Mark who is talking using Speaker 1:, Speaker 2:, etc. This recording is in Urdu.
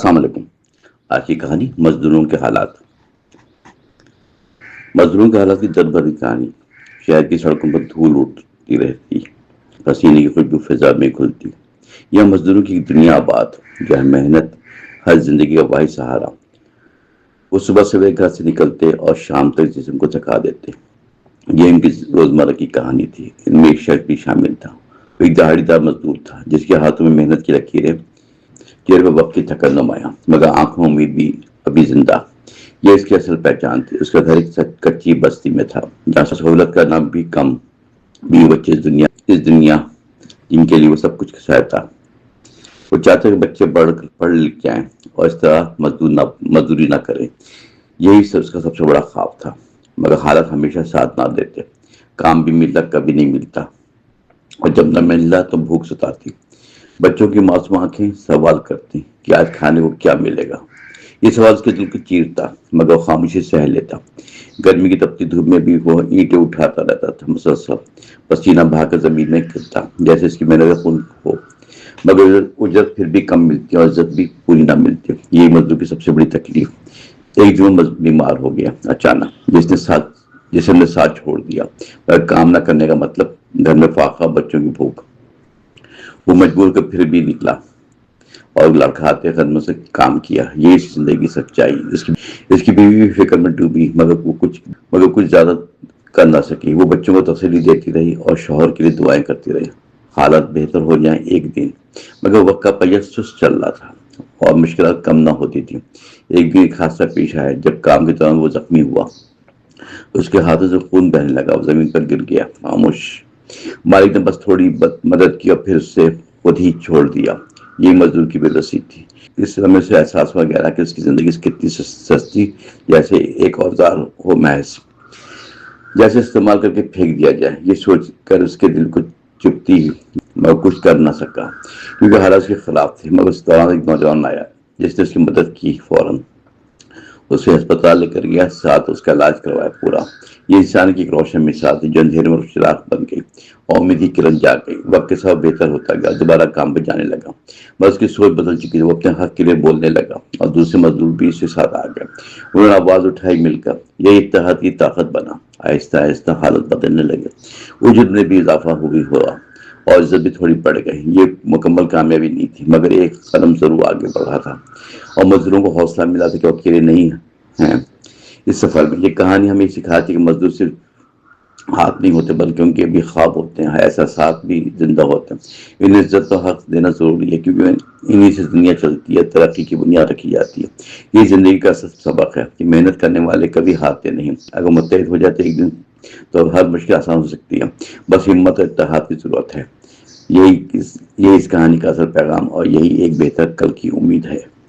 Speaker 1: السلام علیکم۔ آج کی کہانی مزدوروں کے حالات۔ مزدوروں کے حالات کی درد بھری کہانی۔ شہر کی سڑکوں پر دھول اٹھتی رہتی، پسینے کی خوشبو فضا میں کھلتی۔ یہ مزدوروں کی دنیا آباد، جو ہے محنت ہر زندگی کا واحد سہارا۔ وہ صبح سویرے گھر سے نکلتے اور شام تک جسم کو تھکا دیتے۔ یہ ان کی روزمرہ کی کہانی تھی۔ ان میں ایک شخص بھی شامل تھا۔ وہ ایک دہاڑی دار مزدور تھا، جس کے ہاتھوں میں محنت کی لکیریں، چہرے پر وقت کی تھکن نمایاں، مگر آنکھوں میں بھی ابھی زندہ۔ یہ اس کی اصل پہچان تھی۔ اس کا گھر ایک کچی بستی میں تھا، جہاں سہولت کا نام بھی کم، بھی بچے اس دنیا جن کے لیے وہ سب کچھ شاید تھا۔ وہ چاہتا کہ بچے پڑھ لکھ جائیں اور اس طرح مزدوری نہ کریں۔ یہی اس کا سب سے بڑا خواب تھا، مگر حالت ہمیشہ ساتھ نہ دیتے۔ کام بھی ملتا، کبھی نہیں ملتا، اور جب نہ ملتا تو بھوک ستاتی۔ بچوں کی معصوم آنکھیں سوال کرتی کہ آج کھانے کو کیا ملے گا۔ یہ سوال اس کے دل کو چیرتا، مگر وہ خاموشی سہ لیتا۔ گرمی کی تپتی دھوپ میں بھی وہ اینٹیں اٹھاتا رہتا تھا، مسلسل پسینہ بہا کر زمین میں گرتا، جیسے اس کی محنت کا خون ہو۔ مگر اجرت پھر بھی کم ملتی اور عزت بھی پوری نہ ملتی۔ یہی مزدور کی سب سے بڑی تکلیف۔ ایک دن بیمار ہو گیا اچانک، جسم نے ساتھ چھوڑ دیا۔ مگر کام نہ کرنے کا مطلب گھر میں فاقہ، بچوں کی بھوک۔ وہ مجبور کر پھر بھی نکلا اور لڑکھاتے قدموں سے کام کیا۔ یہ اس زندگی کی سچائی۔ اس کی بیوی بھی فکر میں ڈوبی، مگر کچھ زیادہ کر نہ سکی۔ وہ بچوں کو تسلی دیتی رہی اور شوہر کے لیے دعائیں کرتی رہی۔ حالت بہتر ہو جائیں ایک دن، مگر وقت کا پہیہ سست چل رہا تھا اور مشکلات کم نہ ہوتی تھی۔ ایک دن ایک حادثہ پیش آیا۔ جب کام کے دوران وہ زخمی ہوا، اس کے ہاتھوں سے خون بہنے لگا، وہ زمین پر گر گیا خاموش۔ مالک نے بس تھوڑی مدد کی اور پھر اسے خود ہی چھوڑ دیا۔ یہ مزدور کی بے بسی تھی۔ اس لمحے سے احساس ہوا گہرا کہ اس کی زندگی کتنی سستی، جیسے ایک اوزار ہو محض، جیسے استعمال کر کے پھینک دیا جائے۔ یہ سوچ کر اس کے دل کو چپتی، مگر کچھ کر نہ سکا کیونکہ حالات اس کے خلاف تھے۔ مگر اس دوران ایک نوجوان آیا جس نے اس کی مدد کی۔ فوراً اسے ہسپتال لے کر گیا، ساتھ اس کا علاج کروایا پورا۔ یہ انسان کی ایک روشن مثال تھی جو اندھیرے میں چراغ بن گئی اور امید کی کرن جاگ گئی۔ وقت کے ساتھ بہتر ہوتا گیا، دوبارہ کام پہ جانے لگا۔ بس اس کی سوچ بدل چکی تھی۔ وہ اپنے حق کے لیے بولنے لگا اور دوسرے مزدور بھی اس کے ساتھ آ گئے۔ انہوں نے آواز اٹھائی، مل کر یہ اتحاد کی طاقت بنا۔ آہستہ آہستہ حالت بدلنے لگے، اجرت میں بھی اضافہ ہوا اور عزت بھی تھوڑی بڑھ گئی۔ یہ مکمل کامیابی نہیں تھی، مگر ایک قدم ضرور آگے بڑھ رہا تھا اور مزدوروں کو حوصلہ ملا تھا کہ وہ اکیلے نہیں ہیں اس سفر میں۔ یہ کہانی ہمیں سکھاتی ہے کہ مزدور صرف ہاتھ نہیں ہوتے، بلکہ ان کے بھی خواب ہوتے ہیں، احساسات بھی زندہ ہوتے ہیں۔ انہیں عزت و حق دینا ضروری ہے، کیونکہ انہیں سے دنیا چلتی ہے، ترقی کی بنیاد رکھی جاتی ہے۔ یہ زندگی کا سبق ہے کہ محنت کرنے والے کبھی ہارتے نہیں۔ اگر متحد ہو جاتے ایک دن تو ہر مشکل آسان ہو سکتی ہے۔ بس ہمت اور اتحاد کی ضرورت ہے۔ یہی اس کہانی کا اصل پیغام اور یہی ایک بہتر کل کی امید ہے۔